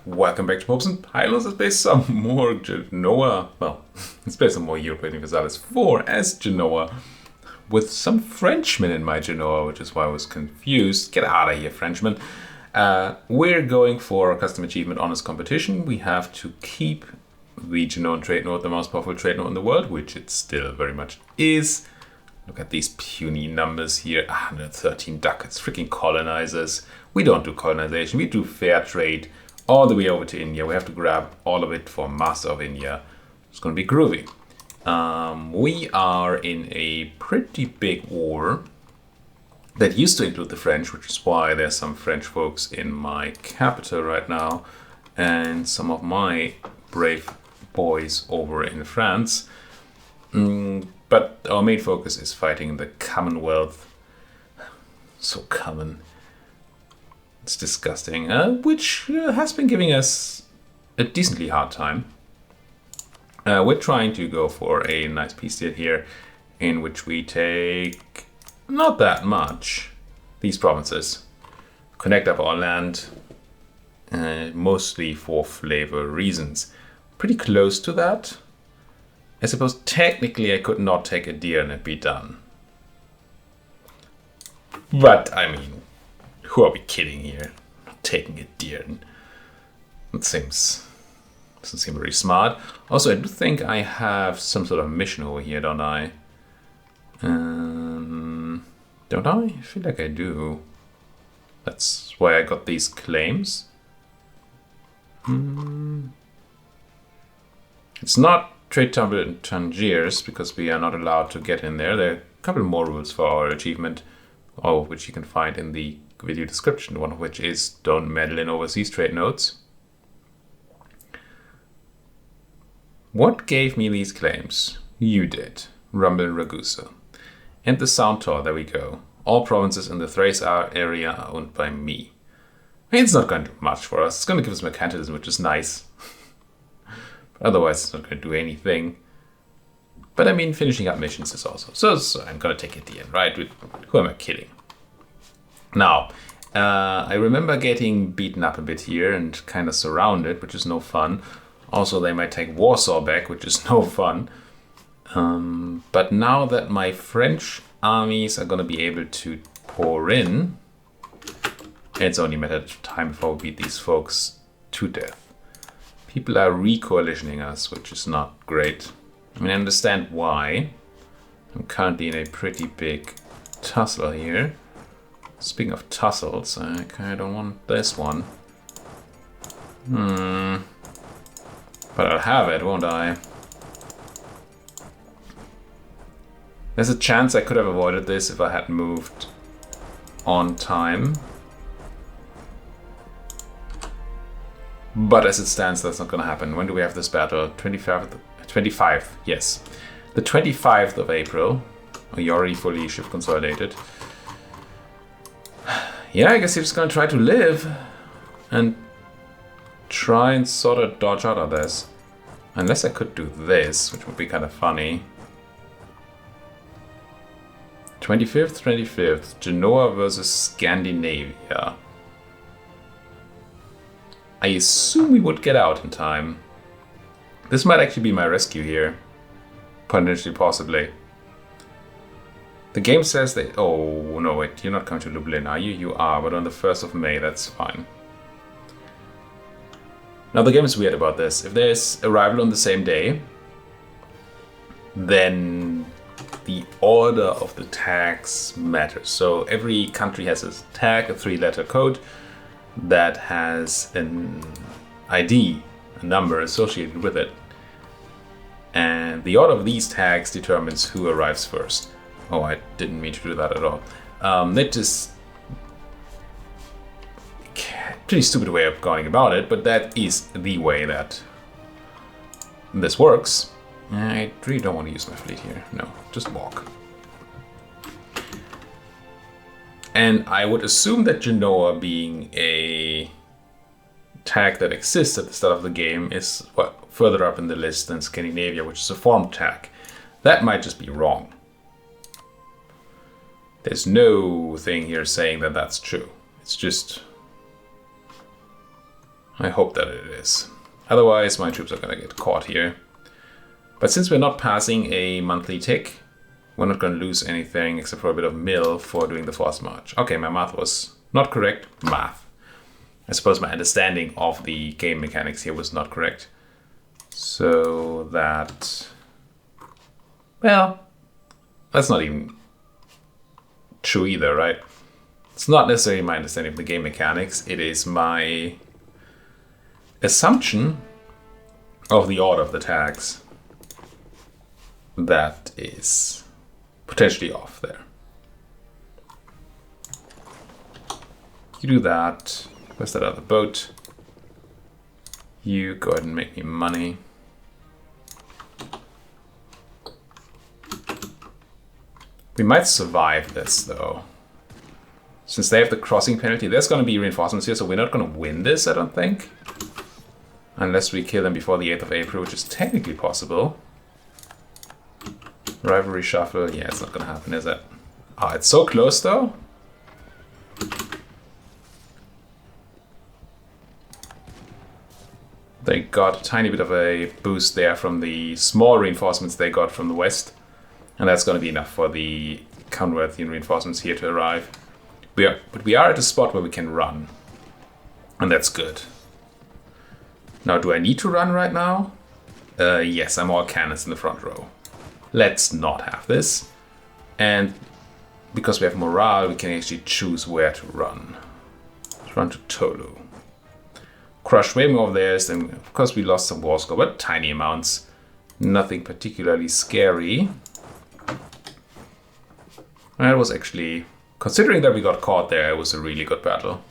Welcome back to Popes and Pylons. Let's play some more Genoa. Well, let's play some more Europa Universalis 4 as Genoa with some Frenchmen in my Genoa, which is why I was confused. Get out of here, Frenchmen. We're going for a custom achievement honest competition. We have to keep the Genoan trade node the most powerful trade node in the world, which it still very much is. Look at these puny numbers here. 113 ducats, freaking colonizers. We don't do colonization, we do fair trade. All the way over to India. We have to grab all of it for Master of India. It's going to be groovy. We are in a pretty big war that used to include the French, which is why there's some French folks in my capital right now, and some of my brave boys over in France. But our main focus is fighting the Commonwealth. So common. It's disgusting, which has been giving us a decently hard time. We're trying to go for a nice peace deal here, in which we take not that much. These provinces connect up our land, mostly for flavor reasons. Pretty close to that. I suppose technically I could not take a deer and it'd be done. But I mean, who are we kidding here? Not taking a deer. That doesn't seem very smart. Also, I do think I have some sort of mission over here, don't I? Don't I? I feel like I do. That's why I got these claims. It's not trade in Tangiers because we are not allowed to get in there. There are a couple more rules for our achievement, all of which you can find in the video description, one of which is don't meddle in overseas trade nodes. What gave me these claims? You did. Rumble Ragusa. And the Sound Tor, there we go. All provinces in the Thrace area are owned by me. I mean, it's not going to do much for us. It's going to give us mercantilism, which is nice. But otherwise, it's not going to do anything. But I mean, finishing up missions is also. So I'm going to take it at the end, right? Who am I kidding? Now, I remember getting beaten up a bit here and kind of surrounded, which is no fun. Also, they might take Warsaw back, which is no fun. But now that my French armies are going to be able to pour in, it's only a matter of time before we beat these folks to death. People are re-coalitioning us, which is not great. I mean, I understand why. I'm currently in a pretty big tussle here. Speaking of tussles, I kind of want this one. But I'll have it, won't I? There's a chance I could have avoided this if I had moved on time. But as it stands, that's not going to happen. When do we have this battle? 25, yes. The 25th of April. Yori fully shift consolidated. Yeah, I guess you're just going to try to live and try and sort of dodge out of this. Unless I could do this, which would be kind of funny. 25th, Genoa versus Scandinavia. I assume we would get out in time. This might actually be my rescue here. Potentially, possibly. The game says that... Oh, no, wait. You're not coming to Lubeck, are you? You are, but on the 1st of May, that's fine. Now, the game is weird about this. If there's arrival on the same day, then the order of the tags matters. So every country has a tag, a 3-letter code, that has an ID, a number associated with it. And the order of these tags determines who arrives first. Oh, I didn't mean to do that at all. That is a pretty stupid way of going about it, but that is the way that this works. I really don't want to use my fleet here. No, just walk. And I would assume that Genoa, being a tag that exists at the start of the game, is further up in the list than Scandinavia, which is a formed tag. That might just be wrong. There's no thing here saying that that's true. It's just I hope that it is. Otherwise, my troops are gonna get caught here. But since we're not passing a monthly tick, we're not gonna lose anything except for a bit of mill for doing the forced march. Okay, my math was not correct. Math. I suppose my understanding of the game mechanics here was not correct. So that... well, that's not even true either, right? It's not necessarily my understanding of the game mechanics. It is my assumption of the order of the tags that is potentially off there. You do that. Where's that other boat? You go ahead and make me money. We might survive this though. Since they have the crossing penalty, there's going to be reinforcements here, so we're not going to win this, I don't think. Unless we kill them before the 8th of April, which is technically possible. Rivalry shuffle, yeah, it's not going to happen, is it? Oh, it's so close though. They got a tiny bit of a boost there from the small reinforcements they got from the west. And that's going to be enough for the Counterworthian reinforcements here to arrive. But we are at a spot where we can run. And that's good. Now, do I need to run right now? Yes, I'm all cannons in the front row. Let's not have this. And because we have morale, we can actually choose where to run. Let's run to Tolu. Crush way more of theirs, and of course we lost some war score, but tiny amounts. Nothing particularly scary. And it was actually, considering that we got caught there, it was a really good battle.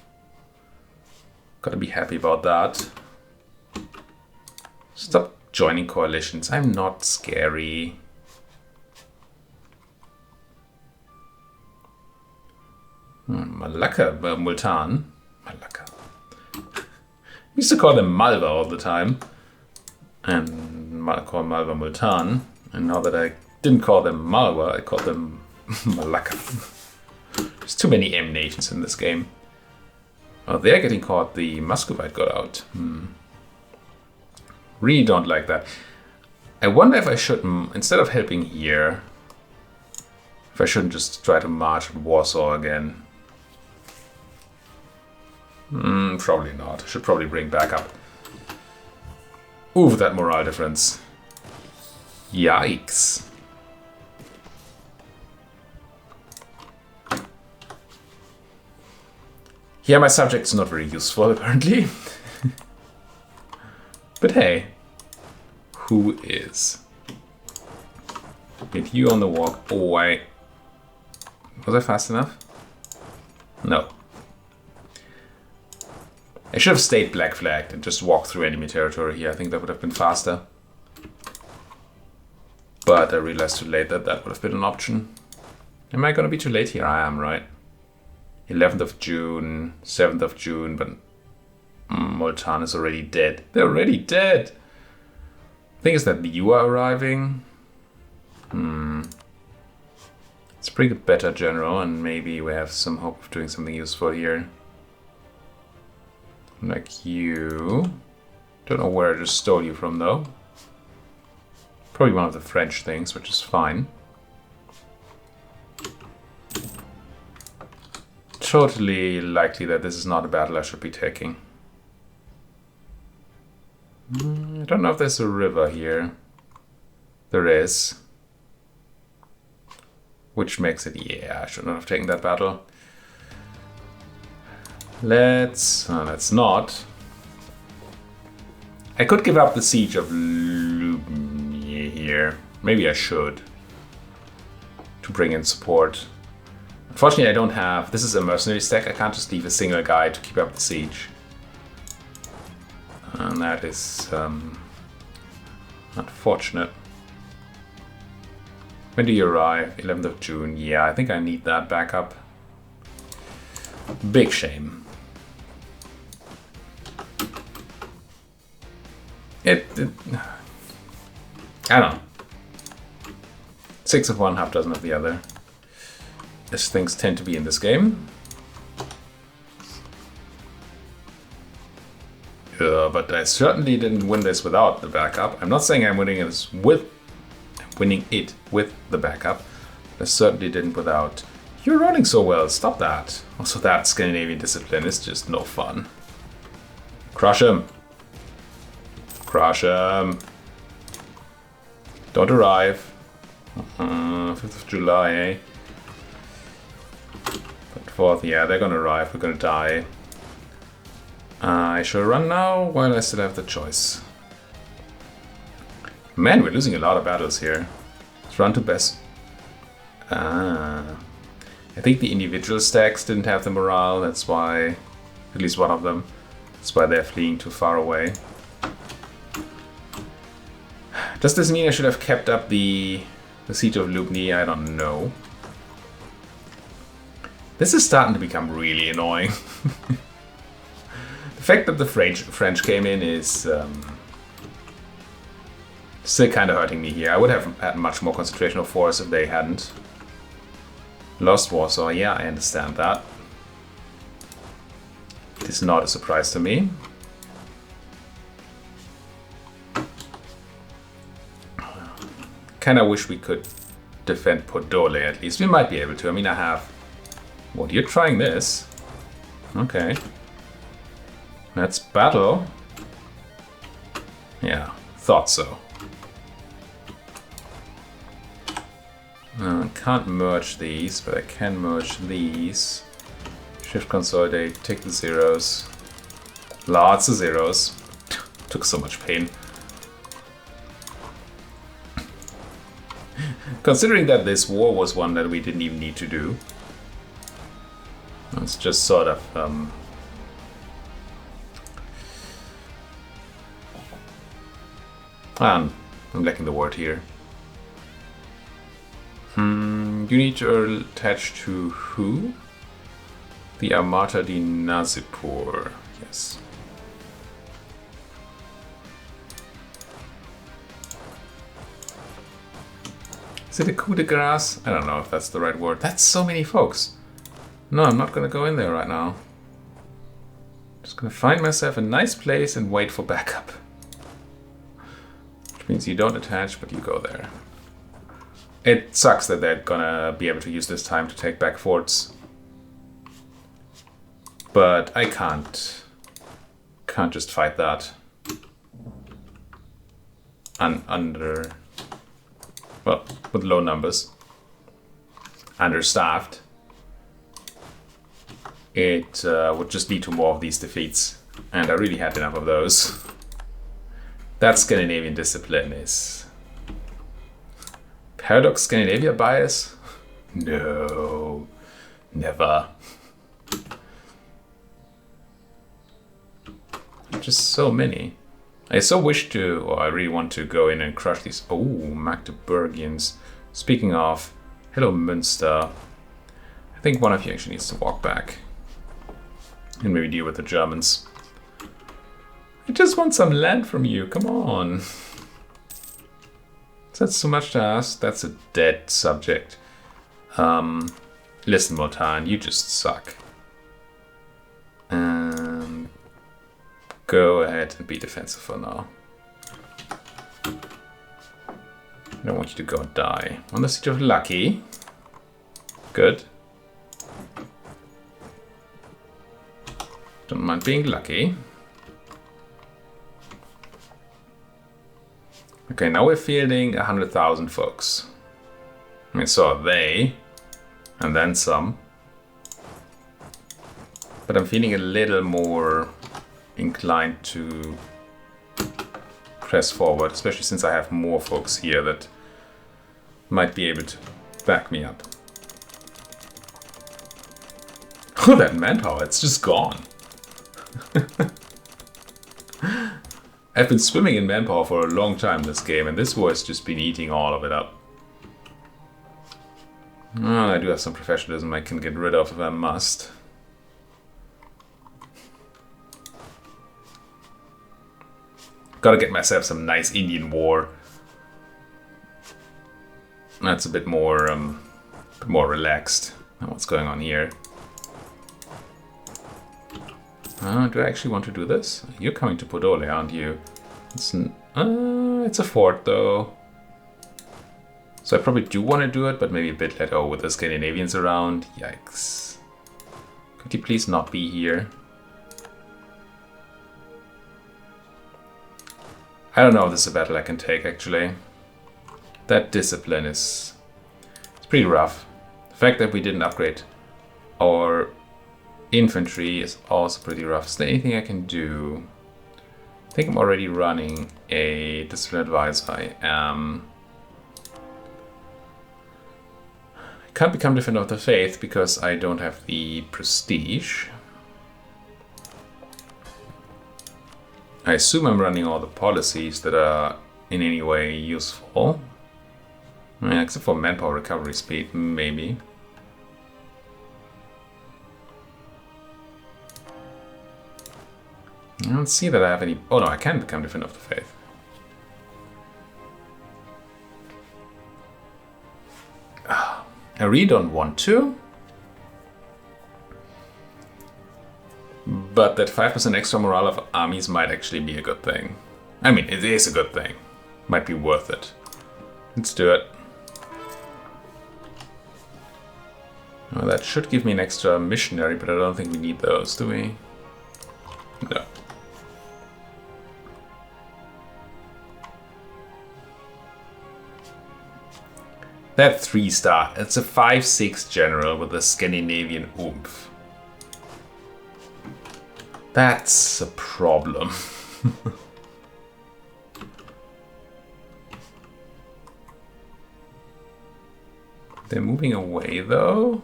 Gotta be happy about that. Stop joining coalitions, I'm not scary. Malacca, Multan. Malacca. We used to call them Malva all the time. And call Malva Multan. And now that I didn't call them Malva, I called them Malacca. There's too many M nations in this game. Oh, they're getting caught. The Muscovite got out. Really don't like that. I wonder if I should, instead of helping here, if I shouldn't just try to march at Warsaw again. Probably not. I should probably bring back up. Ooh, that morale difference. Yikes. Yeah, my subject's not very useful, apparently. But hey, who is? Get you on the walk. Oh, was I fast enough? No. I should have stayed black flagged and just walked through enemy territory here. I think that would have been faster. But I realized too late that that would have been an option. Am I going to be too late here? I am, right? 11th of June, 7th of June, but Multan is already dead. They're already dead! The thing is that you are arriving. Let's bring a better general and maybe we have some hope of doing something useful here. Like you. Don't know where I just stole you from though. Probably one of the French things, which is fine. Totally likely that this is not a battle I should be taking. I don't know if there's a river here. There is. Which makes it, yeah, I should not have taken that battle. Let's not. I could give up the siege of Lubeck here. Maybe I should. To bring in support. Unfortunately, I don't have... This is a mercenary stack. I can't just leave a single guy to keep up the siege. And that is unfortunate. When do you arrive? 11th of June. Yeah, I think I need that backup. Big shame. I don't know. 6 of one, half dozen of the other. As things tend to be in this game. But I certainly didn't win this without the backup. I'm not saying I'm winning it with the backup. But I certainly didn't without. You're running so well, stop that. Also, that Scandinavian discipline is just no fun. Crush him. Crush him. Don't arrive. 5th of July, eh? But 4th, yeah, they're gonna arrive. We're gonna die. I shall run now while I still have the choice. Man, we're losing a lot of battles here. Let's run to best. I think the individual stacks didn't have the morale, that's why, at least one of them, that's why they're fleeing too far away. Does this mean I should have kept up the siege of Lubny? I don't know. This is starting to become really annoying. The fact that the French came in is still kind of hurting me here. I would have had much more concentration of force if they hadn't. Lost Warsaw, yeah, I understand that. It is not a surprise to me. Kinda wish we could defend Podole at least. We might be able to. I mean, I have... What, you're trying this? Okay. Let's battle. Yeah, thought so. Can't merge these, but I can merge these. Shift consolidate, take the zeros. Lots of zeros. Took so much pain. Considering that this war was one that we didn't even need to do. It's just sort of... I'm lacking the word here. You need to attach to who? The Armata di Nazipur. Yes. Is it a coup de grace? I don't know if that's the right word. That's so many folks. No, I'm not gonna go in there right now. Just gonna find myself a nice place and wait for backup. Which means you don't attach, but you go there. It sucks that they're gonna be able to use this time to take back forts. But I can't just fight that. Well, with low numbers. Understaffed. It would just lead to more of these defeats. And I really had enough of those. That Scandinavian discipline is... Paradox Scandinavia bias? No, never. Just so many. I so wish to, or I really want to go in and crush these. Oh, Magdeburgians. Speaking of, hello Münster. I think one of you actually needs to walk back. And maybe deal with the Germans. I just want some land from you, come on. That's too much to ask. That's a dead subject. Listen, Motan, you just suck. Go ahead and be defensive for now. I don't want you to go and die. On the siege of Lucky. Good. Don't mind being lucky. Okay, now we're fielding 100,000 folks. I mean, so are they. And then some. But I'm feeling a little more inclined to press forward, especially since I have more folks here that might be able to back me up. Oh, that manpower, it's just gone. I've been swimming in manpower for a long time in this game, and this war has just been eating all of it up. Oh, I do have some professionalism I can get rid of if I must. Gotta get myself some nice Indian war. That's a bit more relaxed. Now what's going on here? Do I actually want to do this? You're coming to Podole, aren't you? It's a fort, though. So I probably do want to do it, but maybe a bit later. Oh, with the Scandinavians around. Yikes. Could you please not be here? I don't know if this is a battle I can take, actually. That discipline is... it's pretty rough. The fact that we didn't upgrade our infantry is also pretty rough. Is there anything I can do? I think I'm already running a discipline advisor. I am... I can't become Defender of the Faith because I don't have the prestige. I assume I'm running all the policies that are in any way useful. Yeah, except for manpower recovery speed, maybe. I don't see that I have any... oh no, I can become Defender of the Faith. I really don't want to. But that 5% extra morale of armies might actually be a good thing. I mean, it is a good thing. Might be worth it. Let's do it. Well, that should give me an extra missionary, but I don't think we need those, do we? No. That 3-star, it's a 5-6 general with a Scandinavian oomph. That's a problem. They're moving away though.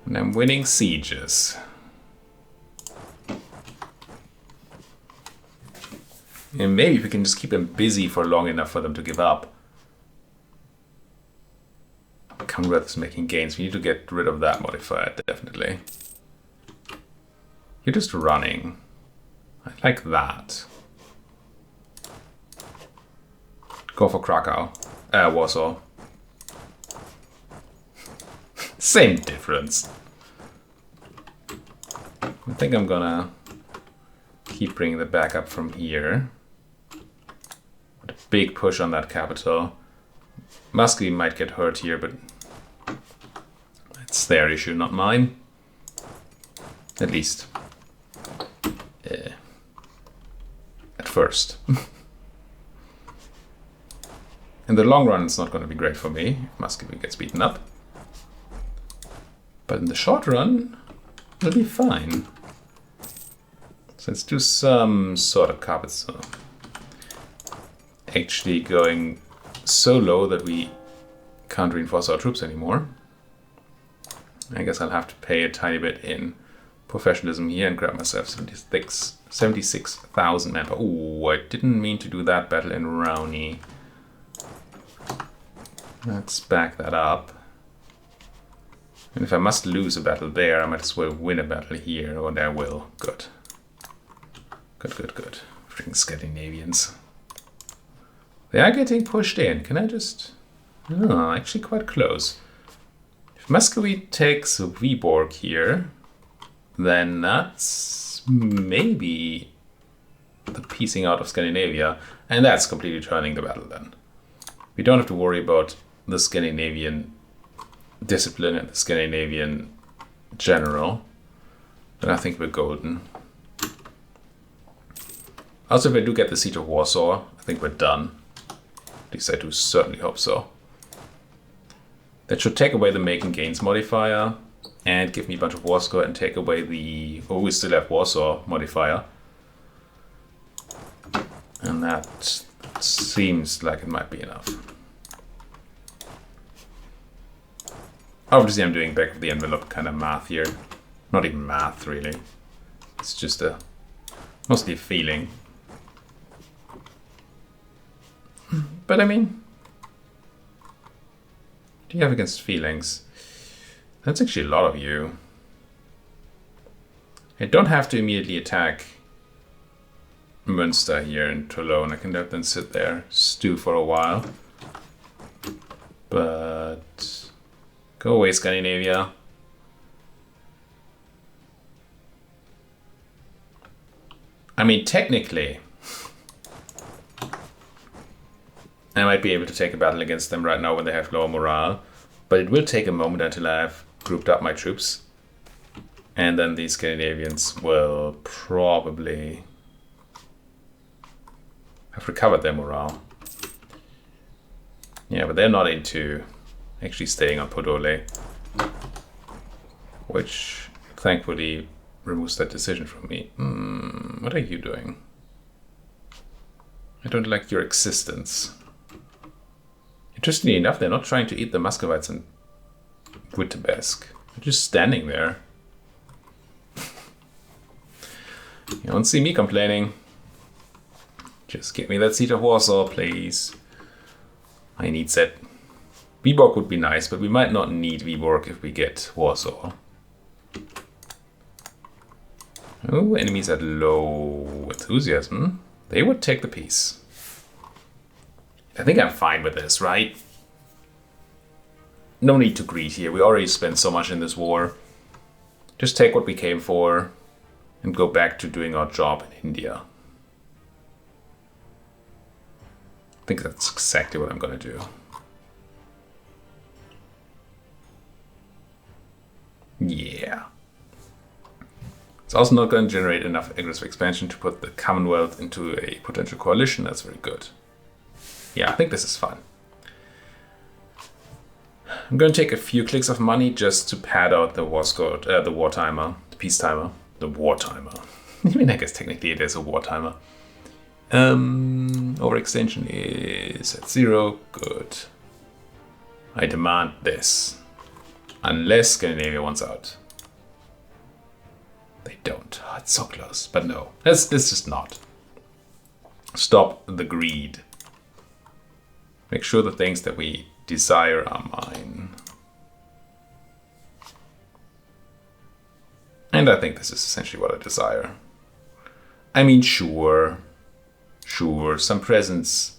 And I'm winning sieges. And maybe if we can just keep them busy for long enough for them to give up. Commonwealth is making gains. We need to get rid of that modifier, definitely. You're just running. I like that. Go for Krakow. Warsaw. Same difference. I think I'm gonna keep bringing the backup from here. With a big push on that capital. Muscovy might get hurt here, but it's their issue, not mine. At least. At first. In the long run, it's not going to be great for me if Muscovy gets beaten up. But in the short run, it'll be fine. So let's do some sort of carpet storm. Actually going so low that we can't reinforce our troops anymore. I guess I'll have to pay a tiny bit in professionalism here and grab myself 76,000 manpower. Oh, I didn't mean to do that battle in Rowney. Let's back that up. And if I must lose a battle there, I might as well win a battle here, or I will. Good. Good, good, good. Freaking Scandinavians. They are getting pushed in. Can I just... oh, actually quite close. If Muscovy takes Viborg here, then that's maybe the piecing out of Scandinavia. And that's completely turning the battle then. We don't have to worry about the Scandinavian discipline and the Scandinavian general. Then I think we're golden. Also, if I do get the siege of Warsaw, I think we're done. At least I do certainly hope so. That should take away the making gains modifier and give me a bunch of war score and take away the... oh, we still have Warsaw modifier. And that seems like it might be enough. Obviously I'm doing back of the envelope kind of math here. Not even math really. It's just mostly a feeling. But I mean, what do you have against feelings? That's actually a lot of you. I don't have to immediately attack Münster here in Cologne. I can let them sit there, stew for a while. But go away, Scandinavia. I mean, technically, I might be able to take a battle against them right now when they have lower morale, but it will take a moment until I've grouped up my troops. And then these Scandinavians will probably have recovered their morale. Yeah, but they're not into actually staying on Podole, which thankfully removes that decision from me. What are you doing? I don't like your existence. Interestingly enough, they're not trying to eat the Muscovites in Witebsk. They're just standing there. You don't see me complaining. Just give me that seat of Warsaw, please. I need that. Viborg would be nice, but we might not need Viborg if we get Warsaw. Oh, enemies at low enthusiasm. They would take the peace. I think I'm fine with this, right? No need to greed here. We already spent so much in this war. Just take what we came for and go back to doing our job in India. I think that's exactly what I'm gonna do. Yeah. It's also not going to generate enough aggressive expansion to put the Commonwealth into a potential coalition. That's very good. Yeah, I think this is fun. I'm going to take a few clicks of money just to pad out the war score, the war timer, the peace timer, the war timer. I mean, I guess technically it is a war timer. Overextension is at 0. Good. I demand this. Unless Scandinavia wants out. They don't. Oh, it's so close. But no. This is not. Stop the greed. Make sure the things that we desire are mine. And I think this is essentially what I desire. I mean, sure, some presence,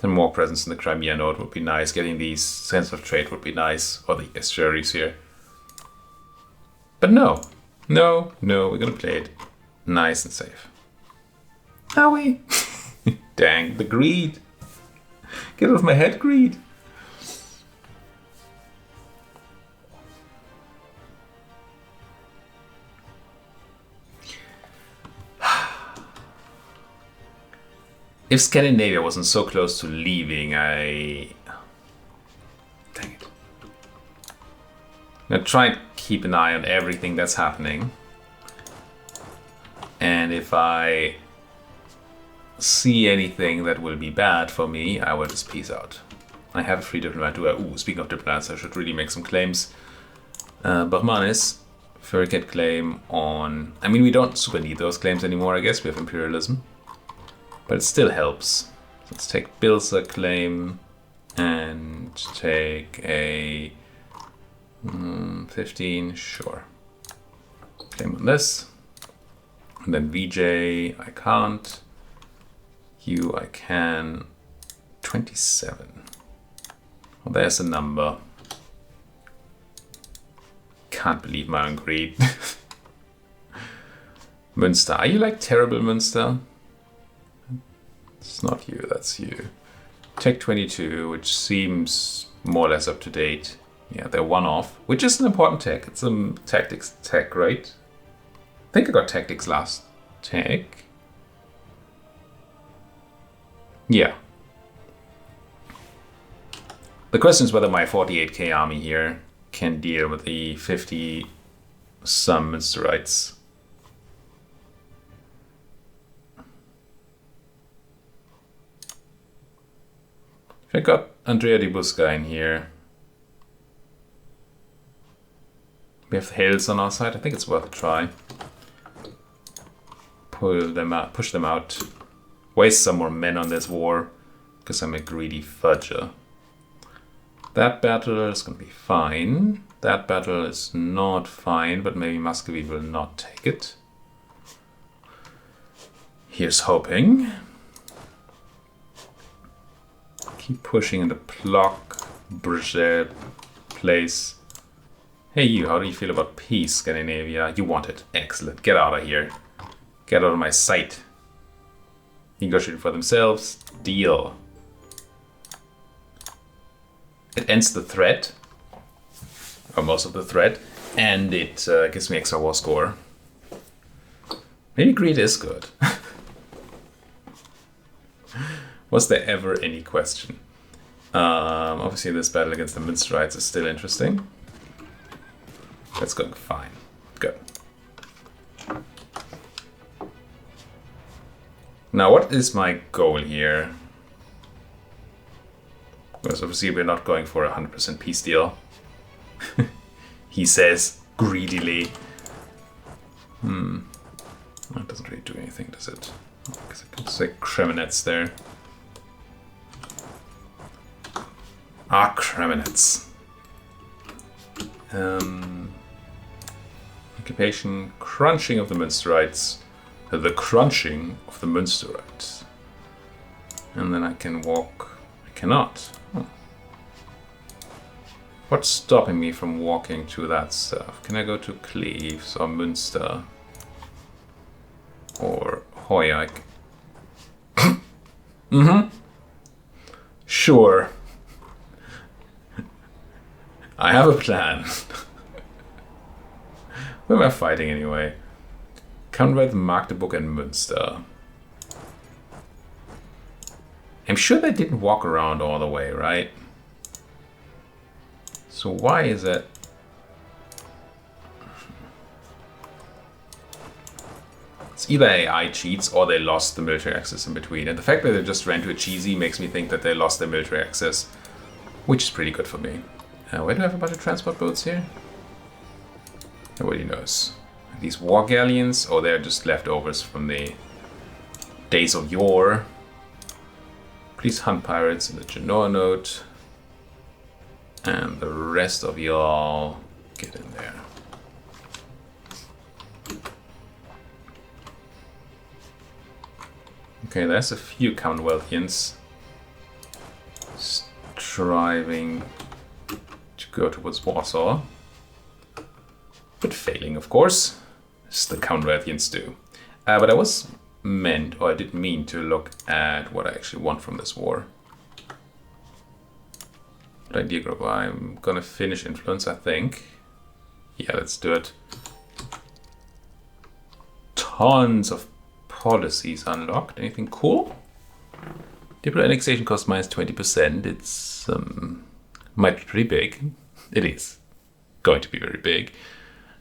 some more presence in the Crimea node would be nice. Getting these sense of trade would be nice, or the estuaries here. But no, we're gonna play it nice and safe. Are we? Dang, the greed. Get off my head, greed. If Scandinavia wasn't so close to leaving, Dang it. I'm gonna try and keep an eye on everything that's happening. And if I see anything that will be bad for me, I will just peace out. I have a free diplomat. Speaking of diplomats, I should really make some claims. Bahmanis, Furicate claim on... I mean, we don't super need those claims anymore, I guess. We have imperialism. But it still helps. Let's take Bilsa claim and take a 15, sure. Claim on this. And then VJ, I can't. You, I can. 27. Well, there's a number. Can't believe my own greed. Münster, are you like terrible Münster? It's not you, that's you. Tech 22, which seems more or less up to date. Yeah, they're one off, which is an important tech. It's a tactics tech, right? I think I got tactics last tech. Yeah. The question is whether my 48k army here can deal with the 50 some Münsterites. If I got Andrea Di Busca in here, we have the hills on our side. I think it's worth a try. Pull them out, push them out, waste some more men on this war, because I'm a greedy fudger. That battle is going to be fine. That battle is not fine, but maybe Muscovy will not take it. Here's hoping. Keep pushing in the Plock, Brzeź place. Hey you, how do you feel about peace, Scandinavia? You want it. Excellent. Get out of here. Get out of my sight. negotiating for themselves. Deal. It ends the threat, or most of the threat, and it gives me extra war score. Maybe greed is good. Was there ever any question? Obviously this battle against the Münsterites is still interesting. That's going fine. Good. Now what is my goal here? Because obviously we're not going for a 100% peace deal. He says greedily. That doesn't really do anything, does it? I guess I can say Crimeans there. Crimeans. Occupation, crunching of the Münsterites. The crunching of the Münsterites. And then I can walk. I cannot. What's stopping me from walking to that stuff? Can I go to Cleves or Münster? Or Hoyuk? Sure. I have a plan. Who am I fighting anyway? Commonwealth, Magdeburg and Münster. I'm sure they didn't walk around all the way, right? So why is it? It's either AI cheats or they lost the military access in between. And the fact that they just ran to a cheesy makes me think that they lost their military access, which is pretty good for me. Where do I have a bunch of transport boats here? Nobody knows. These war galleons, oh, they're just leftovers from the days of yore. Please hunt pirates in the Genoa node. And the rest of y'all get in there. Okay, there's a few Commonwealthians striving to go towards Warsaw. But failing, of course, as the Commonwealthians do. But I was meant, or I did mean to look at what I actually want from this war. Good idea group. I'm gonna finish influence, I think. Yeah, let's do it. Tons of policies unlocked. Anything cool? Diplo annexation cost minus 20%. It's might be pretty big. It is going to be very big.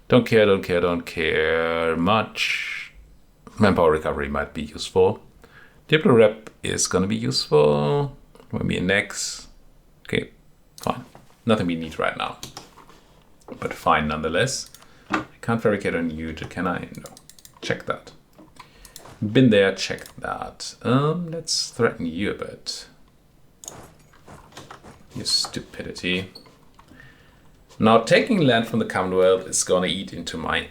Don't care much. Manpower recovery might be useful. Diplo rep is gonna be useful. Maybe annex. Okay, fine. Nothing we need right now. But fine nonetheless. I can't fabricate on you, can I? No. Check that. Been there, checked that. Let's threaten you a bit. Your stupidity. Now, taking land from the Commonwealth is gonna eat into my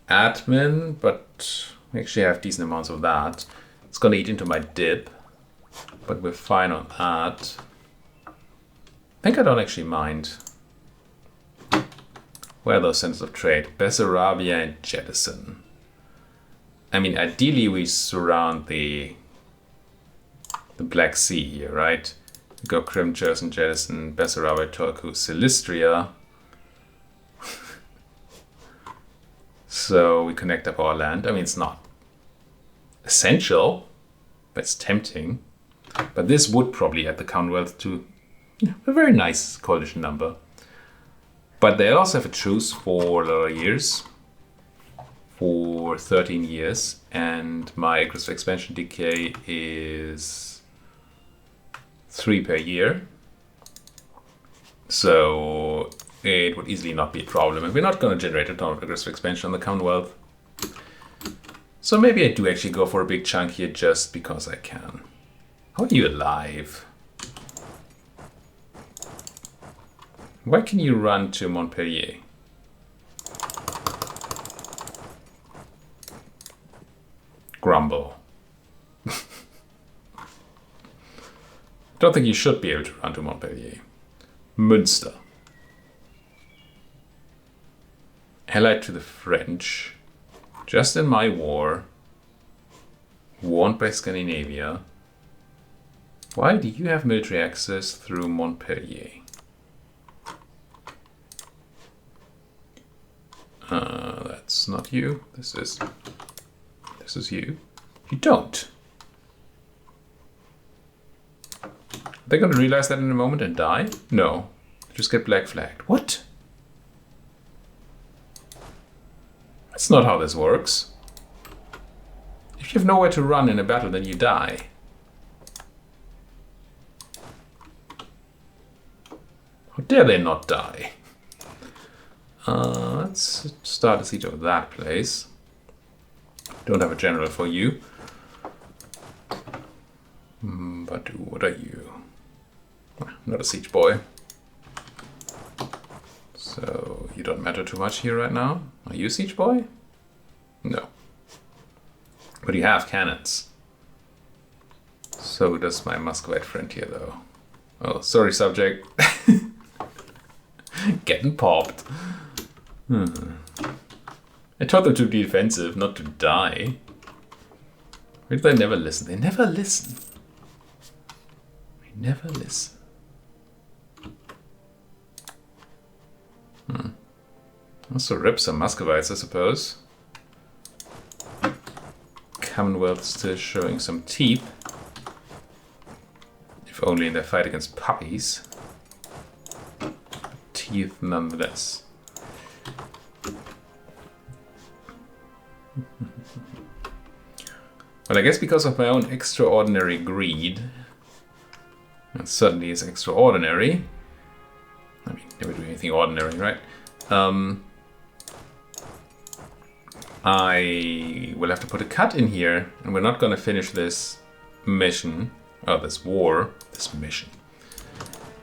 admin, but we actually have decent amounts of that. It's gonna eat into my dip, but we're fine on that. I think I don't actually mind. Where are those centers of trade? Bessarabia and Jettison. I mean, ideally we surround the Black Sea here, right? We go Crim, Cherson, Jettison, Bessarabia, Turku, Silistria. So we connect up our land. I mean, it's not essential, but it's tempting. But this would probably add the Commonwealth to a very nice coalition number. But they also have a truce for a lot of years. For 13 years, and my aggressive expansion decay is 3 per year. So it would easily not be a problem, and we're not going to generate a ton of aggressive expansion on the Commonwealth. So maybe I do actually go for a big chunk here just because I can. How are you alive? Why can you run to Montpellier? Grumble. I don't think you should be able to run to Montpellier. Münster. Allied to the French. Just in my war. warned by Scandinavia. Why do you have military access through Montpellier? That's not you. This is you. You don't. Are they going to realize that in a moment and die? No. Just get black flagged. What? That's not how this works. If you have nowhere to run in a battle, then you die. How dare they not die? Let's start a siege of that place. Don't have a general for you. But what are you? Not a siege boy. So you don't matter too much here right now. Are you a siege boy? No. But you have cannons. So does my Muscovite friend here though. Oh, sorry subject. Getting popped. I taught them to be defensive, not to die. Why do they never listen? They never listen. They never listen. Also rip some Muscovites, I suppose. Commonwealth still showing some teeth. If only in their fight against puppies. Teeth nonetheless. Well, I guess because of my own extraordinary greed, it certainly is extraordinary. I mean, never do anything ordinary, right? I will have to put a cut in here, and we're not going to finish this mission, this mission.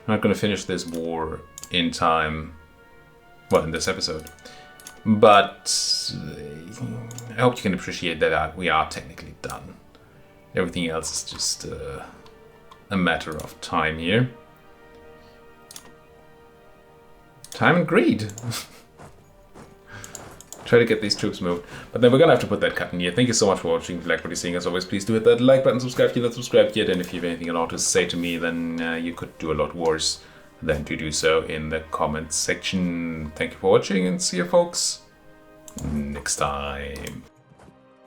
I'm not going to finish this war in time, well, in this episode. But I hope you can appreciate that we are technically done. Everything else is just a matter of time here. Time and greed. Try to get these troops moved. But then we're gonna have to put that cut in here. Thank you so much for watching. If you like what you're seeing, as always, please do hit that like button, subscribe if you're not subscribed yet, and if you have anything at all to say to me, then you could do a lot worse than to do so in the comments section. Thank you for watching, and see you folks next time.